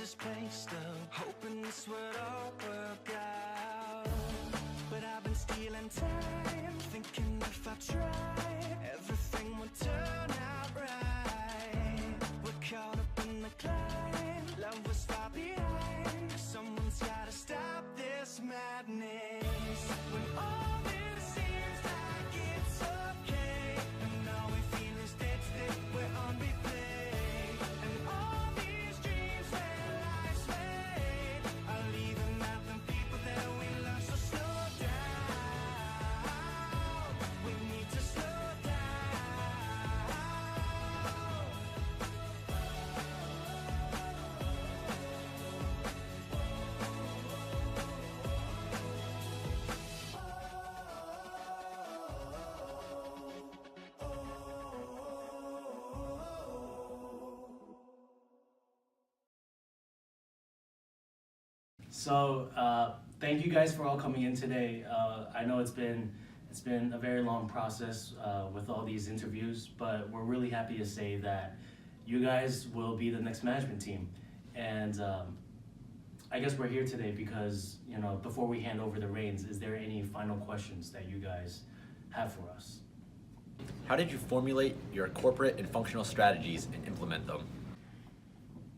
this place still, hoping this would all work out. But I've been stealing time, thinking if I tried, everything would turn out right. We're caught up in the climb, love was far behind. Someone's gotta stop this madness. When all this seems like it's okay, and all we feel is dead still, we're on replay. And all these dreams where life's made are leaving out the people that we love. So slow down, we need to slow down. So thank you guys for all coming in today. I know it's been a very long process with all these interviews, but we're really happy to say that you guys will be the next management team. And I guess we're here today because, you know, before we hand over the reins, is there any final questions that you guys have for us? How did you formulate your corporate and functional strategies and implement them?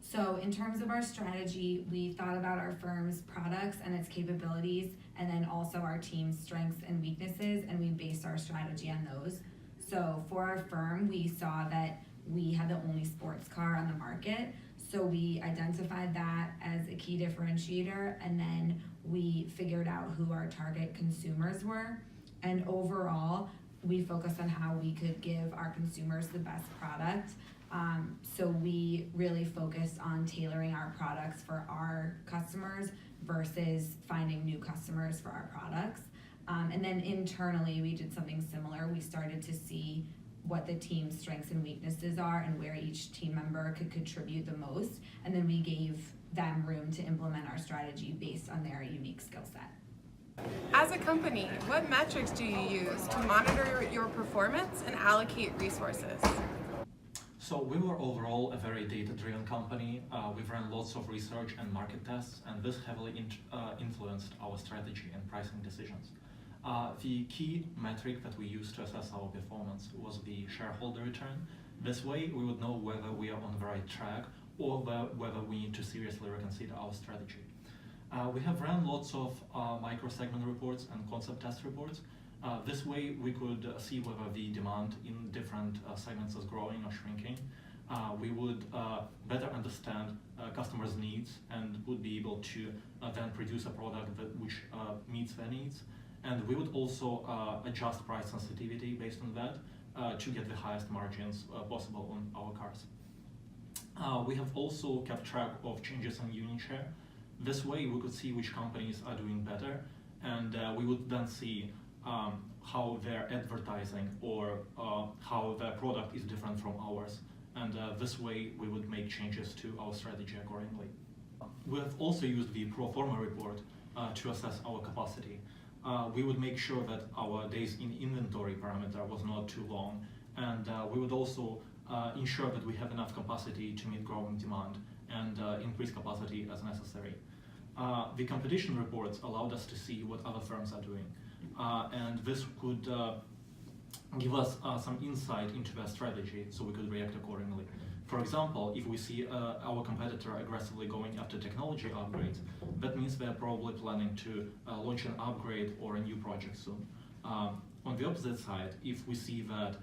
So in terms of our strategy, we thought about our firm's products and its capabilities, and then also our team's strengths and weaknesses, and we based our strategy on those. So for our firm, we saw that we had the only sports car on the market, so we identified that as a key differentiator, and then we figured out who our target consumers were. And overall, we focused on how we could give our consumers the best product. So we really focused on tailoring our products for our customers versus finding new customers for our products. And then internally, we did something similar. We started to see what the team's strengths and weaknesses are and where each team member could contribute the most. And then we gave them room to implement our strategy based on their unique skill set. As a company, what metrics do you use to monitor your performance and allocate resources? So we were overall a very data-driven company. We've run lots of research and market tests, and this heavily influenced our strategy and pricing decisions. The key metric that we used to assess our performance was the shareholder return. This way, we would know whether we are on the right track or whether we need to seriously reconsider our strategy. We have run lots of micro-segment reports and concept test reports. This way, we could see whether the demand in different segments is growing or shrinking. We would better understand customers' needs and would be able to then produce a product which meets their needs. And we would also adjust price sensitivity based on that to get the highest margins possible on our cars. We have also kept track of changes in unit share. This way, we could see which companies are doing better, and we would then see how their advertising or how their product is different from ours. And this way, we would make changes to our strategy accordingly. We have also used the pro forma report to assess our capacity. We would make sure that our days in inventory parameter was not too long, and we would also ensure that we have enough capacity to meet growing demand and increase capacity as necessary. The competition reports allowed us to see what other firms are doing, and this could give us some insight into their strategy so we could react accordingly. For example, if we see our competitor aggressively going after technology upgrades, that means they're probably planning to launch an upgrade or a new project soon. On the opposite side, if we see that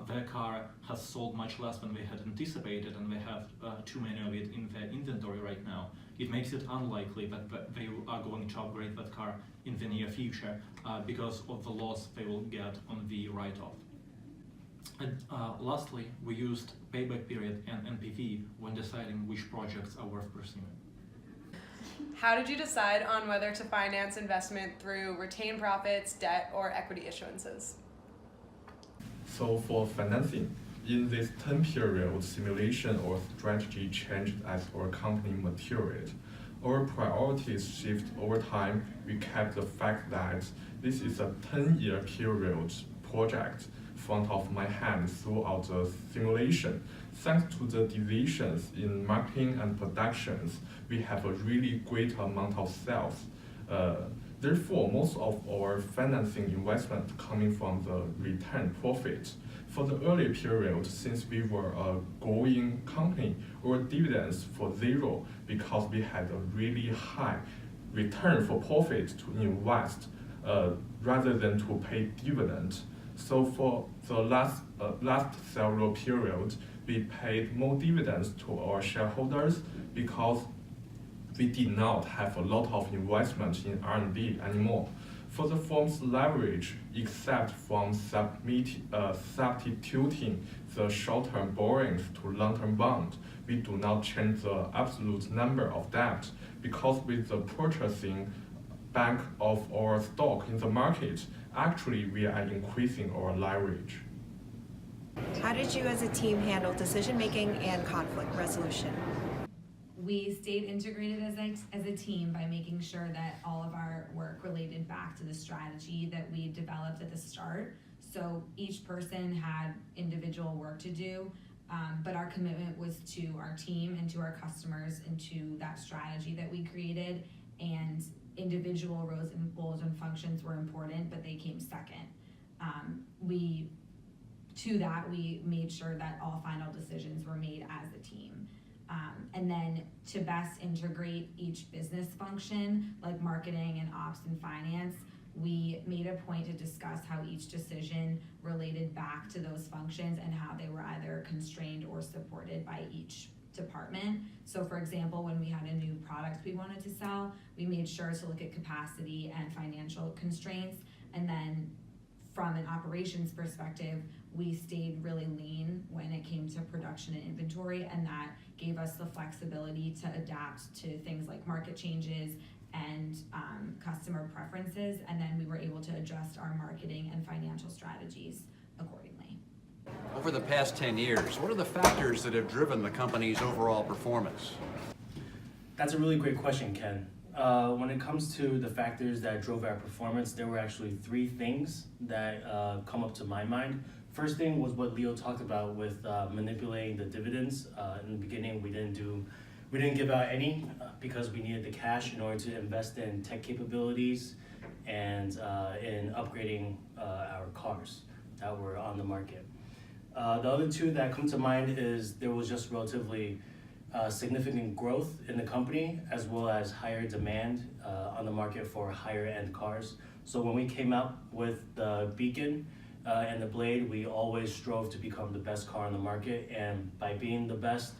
their car has sold much less than they had anticipated and they have too many of it in their inventory right now, it makes it unlikely that they are going to upgrade that car in the near future because of the loss they will get on the write-off. And lastly, we used payback period and NPV when deciding which projects are worth pursuing. How did you decide on whether to finance investment through retained profits, debt, or equity issuances? So for financing, in this 10 period, simulation or strategy changed as our company matured. Our priorities shift over time. We kept the fact that this is a 10-year period project. front of my hand throughout the simulation. Thanks to the decisions in marketing and productions, we have a really great amount of sales. Therefore, most of our financing investment coming from the return profit. For the early period, since we were a growing company, our dividends for zero because we had a really high return for profit to invest rather than to pay dividend. So for the last several periods, we paid more dividends to our shareholders because we did not have a lot of investment in R&D anymore. For the firm's leverage, except from substituting the short-term borrowings to long-term bond, we do not change the absolute number of debt because with the purchasing back of our stock in the market, actually we are increasing our leverage. How did you as a team handle decision-making and conflict resolution? We stayed integrated as a team by making sure that all of our work related back to the strategy that we developed at the start. So each person had individual work to do, but our commitment was to our team and to our customers and to that strategy that we created. And individual roles and functions were important, but they came second. We made sure that all final decisions were made as a team. And then to best integrate each business function, like marketing and ops and finance, we made a point to discuss how each decision related back to those functions and how they were either constrained or supported by each department. So for example, when we had a new product we wanted to sell, we made sure to look at capacity and financial constraints. And then from an operations perspective, we stayed really lean when it came to production and inventory, and that gave us the flexibility to adapt to things like market changes and customer preferences, and then we were able to adjust our marketing and financial strategies accordingly. Over the past 10 years, what are the factors that have driven the company's overall performance? That's a really great question, Ken. When it comes to the factors that drove our performance, there were actually three things that come up to my mind. First thing was what Leo talked about with manipulating the dividends. In the beginning, we didn't give out any because we needed the cash in order to invest in tech capabilities and in upgrading our cars that were on the market. The other two that come to mind is there was just relatively significant growth in the company as well as higher demand on the market for higher end cars. So when we came out with the Beacon and the Blade, we always strove to become the best car on the market, and by being the best,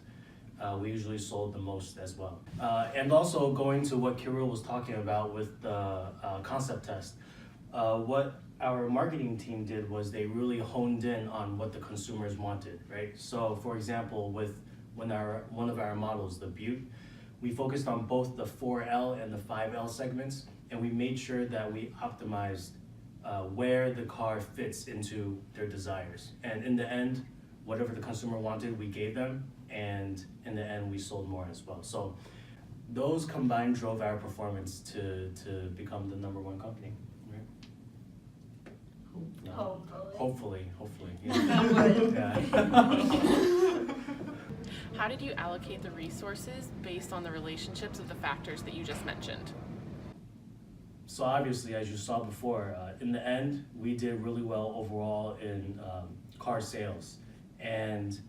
we usually sold the most as well. And also going to what Kirill was talking about with the concept test, what our marketing team did was they really honed in on what the consumers wanted, right? So for example, with one of our models, the Butte, we focused on both the 4L and the 5L segments, and we made sure that we optimized where the car fits into their desires. And in the end, whatever the consumer wanted, we gave them, and in the end, we sold more as well. So those combined drove our performance to become the #1 company. Right? Hopefully. Yeah. How did you allocate the resources based on the relationships of the factors that you just mentioned? So obviously, as you saw before, in the end, we did really well overall in car sales. And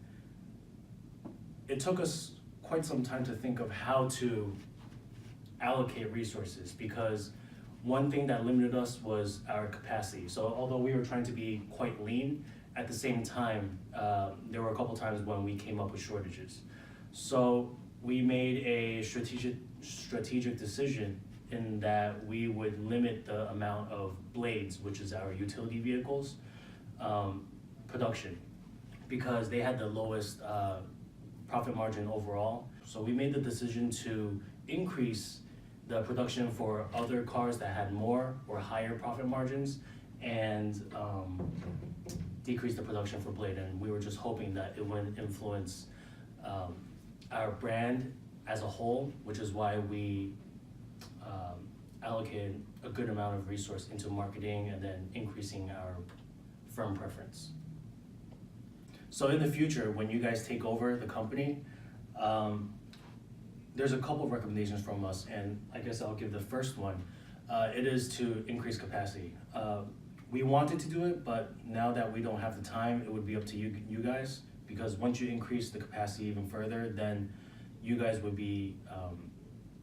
it took us quite some time to think of how to allocate resources, because one thing that limited us was our capacity. So although we were trying to be quite lean, at the same time, there were a couple times when we came up with shortages. So we made a strategic decision in that we would limit the amount of Blades, which is our utility vehicles, production, because they had the lowest profit margin overall. So we made the decision to increase the production for other cars that had more or higher profit margins, and decrease the production for Blade. And we were just hoping that it wouldn't influence our brand as a whole, which is why we allocated a good amount of resource into marketing and then increasing our firm preference. So in the future, when you guys take over the company, there's a couple of recommendations from us, and I guess I'll give the first one. It is to increase capacity. We wanted to do it, but now that we don't have the time, it would be up to you guys, because once you increase the capacity even further, then you guys would be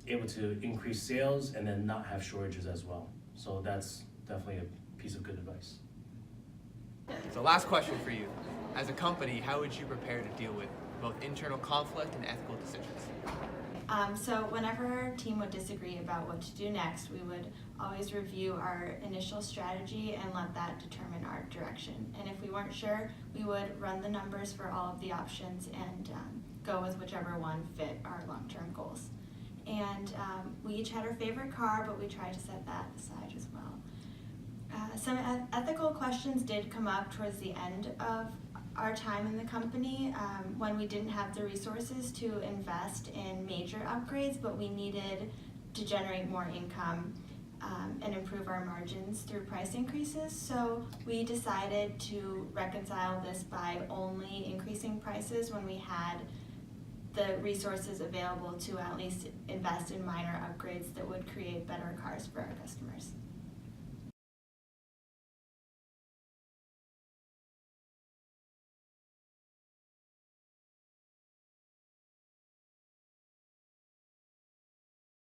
able to increase sales and then not have shortages as well. So that's definitely a piece of good advice. So last question for you. As a company, how would you prepare to deal with both internal conflict and ethical decisions? So whenever our team would disagree about what to do next, we would always review our initial strategy and let that determine our direction. And if we weren't sure, we would run the numbers for all of the options and go with whichever one fit our long-term goals. And we each had our favorite car, but we tried to set that aside as well. Some ethical questions did come up towards the end of our time in the company when we didn't have the resources to invest in major upgrades, but we needed to generate more income and improve our margins through price increases. So we decided to reconcile this by only increasing prices when we had the resources available to at least invest in minor upgrades that would create better cars for our customers.